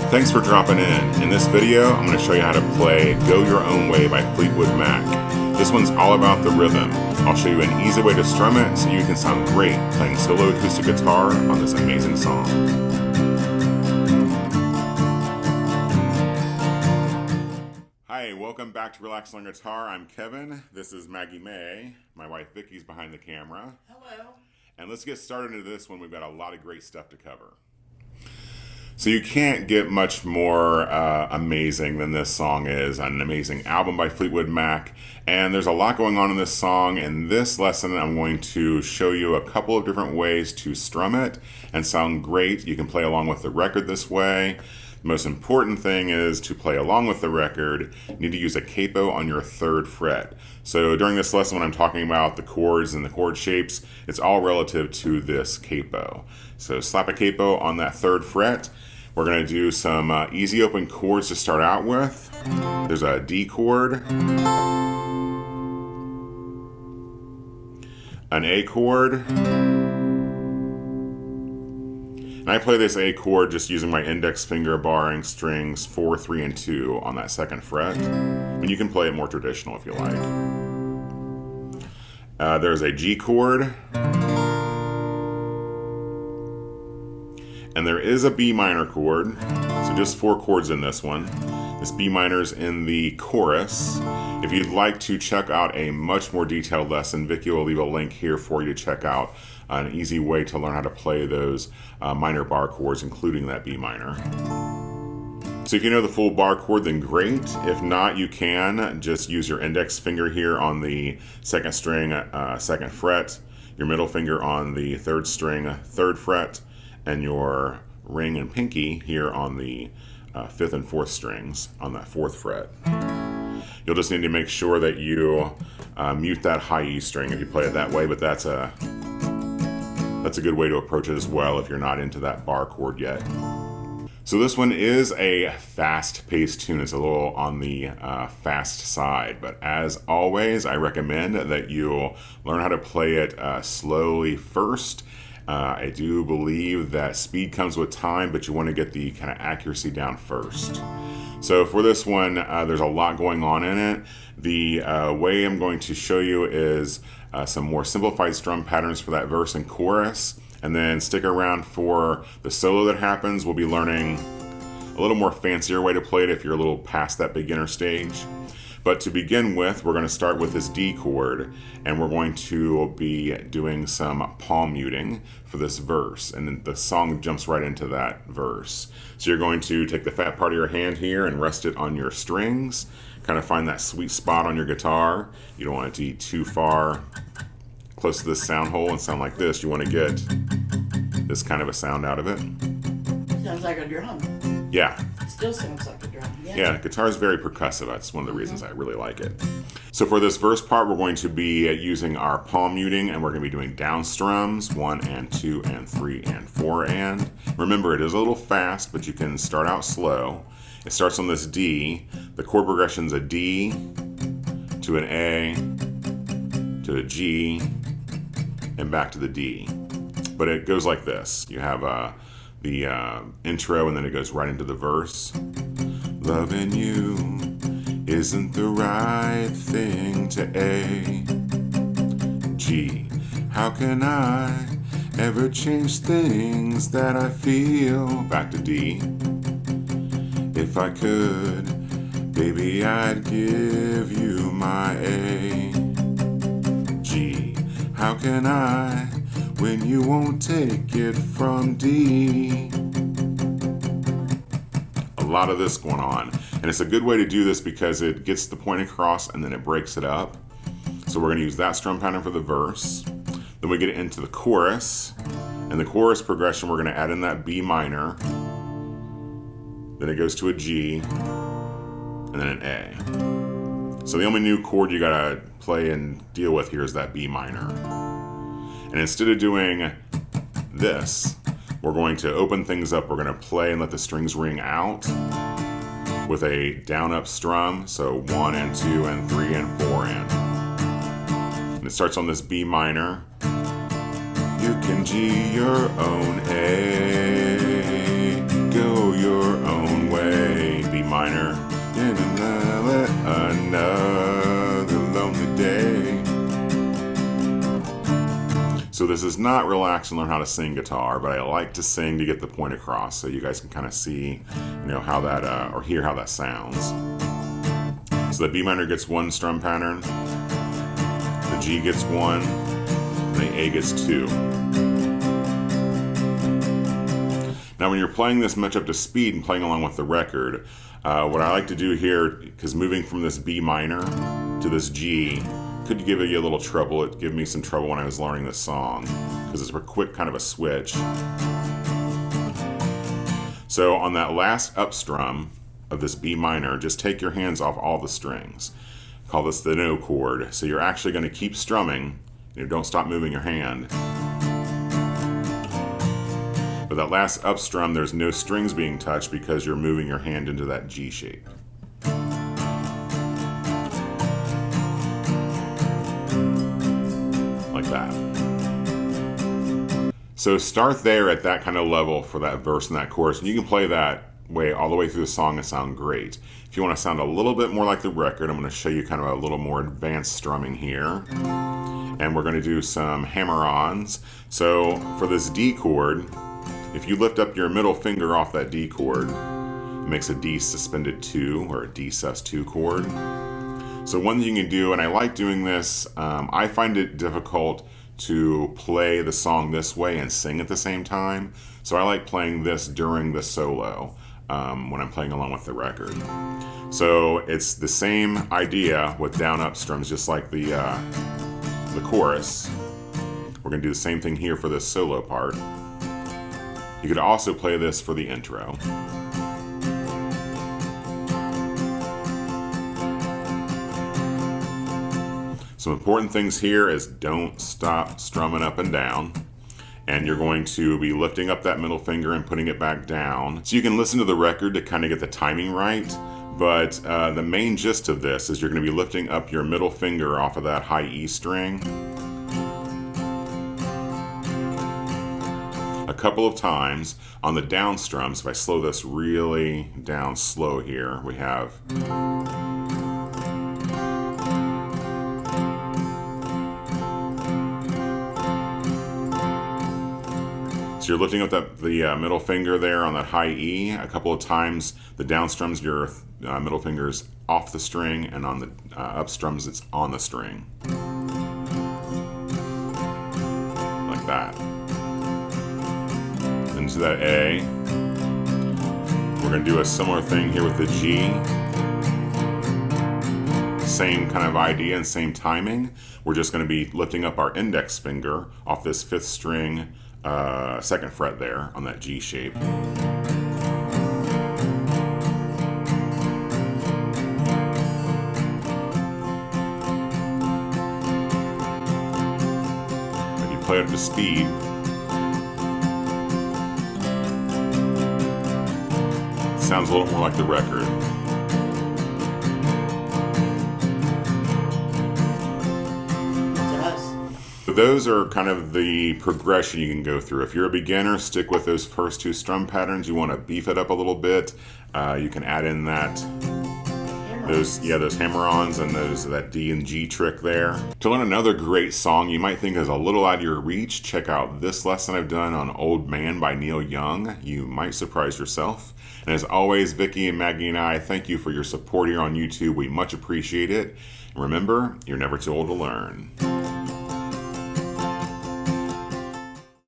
Thanks for dropping in. In this video, I'm going to show you how to play Go Your Own Way by Fleetwood Mac. This one's all about the rhythm. I'll show you an easy way to strum it so you can sound great playing solo acoustic guitar on this amazing song. Hi, welcome back to Relax on Guitar. I'm Kevin. This is Maggie May. My wife Vicky's behind the camera. Hello. And let's get started into this one. We've got a lot of great stuff to cover. So you can't get much more amazing than this song is. An amazing album by Fleetwood Mac. And there's a lot going on in this song. In this lesson, I'm going to show you a couple of different ways to strum it and sound great. You can play along with the record this way. The most important thing is to play along with the record, you need to use a capo on your 3rd fret. So during this lesson, when I'm talking about the chords and the chord shapes, it's all relative to this capo. So slap a capo on that 3rd fret. We're going to do some easy open chords to start out with. There's a D chord, an A chord, and I play this A chord just using my index finger barring strings 4, 3, and 2 on that 2nd fret. And you can play it more traditional if you like. There's a G chord. And there is a B minor chord, so just 4 chords in this one. This B minor's in the chorus. If you'd like to check out a much more detailed lesson, Vicky will leave a link here for you to check out an easy way to learn how to play those minor bar chords, including that B minor. So if you know the full bar chord, then great. If not, you can just use your index finger here on the 2nd string, 2nd fret, your middle finger on the 3rd string, 3rd fret, and your ring and pinky here on the 5th and 4th strings on that 4th fret. You'll just need to make sure that you mute that high E string if you play it that way, but that's a good way to approach it as well if you're not into that bar chord yet. So this one is a fast-paced tune. It's a little on the fast side, but as always, I recommend that you learn how to play it slowly first. I do believe that speed comes with time, but you want to get the kind of accuracy down first. So for this one, there's a lot going on in it. The way I'm going to show you is some more simplified strum patterns for that verse and chorus, and then stick around for the solo that happens. We'll be learning a little more fancier way to play it if you're a little past that beginner stage. But to begin with, we're going to start with this D chord, and we're going to be doing some palm muting for this verse, and then the song jumps right into that verse. So you're going to take the fat part of your hand here and rest it on your strings, kind of find that sweet spot on your guitar. You don't want it to be too far close to this sound hole and sound like this. You want to get this kind of a sound out of it. Sounds like a drum. Yeah. Still sounds like a drum. Yeah, guitar is very percussive. That's one of the reasons I really like it. So for this verse part, we're going to be using our palm muting, and we're going to be doing down strums, 1 and 2 and 3 and 4 and. Remember, it is a little fast, but you can start out slow. It starts on this D. The chord progression's a D to an A to a G and back to the D. But it goes like this. You have the intro, and then it goes right into the verse. Loving you isn't the right thing to A. G, how can I ever change things that I feel? Back to D. If I could, baby, I'd give you my A. G, how can I when you won't take it from D? A lot of this going on, and it's a good way to do this because it gets the point across and then it breaks it up. So we're going to use that strum pattern for the verse. Then we get into the chorus, and the chorus progression we're going to add in that B minor, then it goes to a G, and then an A. So the only new chord you got to play and deal with here is that B minor. And instead of doing this, we're going to open things up. We're going to play and let the strings ring out with a down-up strum. So 1 and 2 and 3 and 4 and. And it starts on this B minor. You can G your own A, go your own minor. In another lonely day. So this is not relax and learn how to sing guitar, but I like to sing to get the point across, so you guys can kind of see, how that or hear how that sounds. So the B minor gets one strum pattern, the G gets one, and the A gets two. Now when you're playing this much up to speed and playing along with the record, what I like to do here, because moving from this B minor to this G could give you a little trouble. It gave me some trouble when I was learning this song, because it's a quick kind of a switch. So on that last up strum of this B minor, just take your hands off all the strings. Call this the no chord. So you're actually going to keep strumming. Don't stop moving your hand. But that last up strum, there's no strings being touched because you're moving your hand into that G shape. Like that. So start there at that kind of level for that verse and that chorus, and you can play that way all the way through the song and sound great. If you want to sound a little bit more like the record, I'm going to show you kind of a little more advanced strumming here. And we're going to do some hammer-ons. So for this D chord, if you lift up your middle finger off that D chord, it makes a D suspended 2 or a D sus2 chord. So one thing you can do, and I like doing this, I find it difficult to play the song this way and sing at the same time. So I like playing this during the solo when I'm playing along with the record. So it's the same idea with down up strums, just like the chorus. We're going to do the same thing here for this solo part. You could also play this for the intro. Some important things here is don't stop strumming up and down. And you're going to be lifting up that middle finger and putting it back down. So you can listen to the record to kind of get the timing right. But the main gist of this is you're going to be lifting up your middle finger off of that high E string a couple of times on the down strums. If I slow this really down slow here, we have so you're lifting up the middle finger there on that high E a couple of times. The down strums, your middle finger's off the string, and on the up strums, it's on the string. Like that. Into that A. We're going to do a similar thing here with the G. Same kind of idea and same timing. We're just going to be lifting up our index finger off this 5th string, 2nd fret there on that G shape. If you play it up to speed, sounds a little more like the record. It does. So those are kind of the progression you can go through. If you're a beginner, stick with those first 2 strum patterns. You want to beef it up a little bit. You can add in those hammer-ons and that D and G trick there. To learn another great song you might think is a little out of your reach, check out this lesson I've done on Old Man by Neil Young. You might surprise yourself. And as always, Vicki and Maggie and I thank you for your support here on YouTube. We much appreciate it. And remember, you're never too old to learn.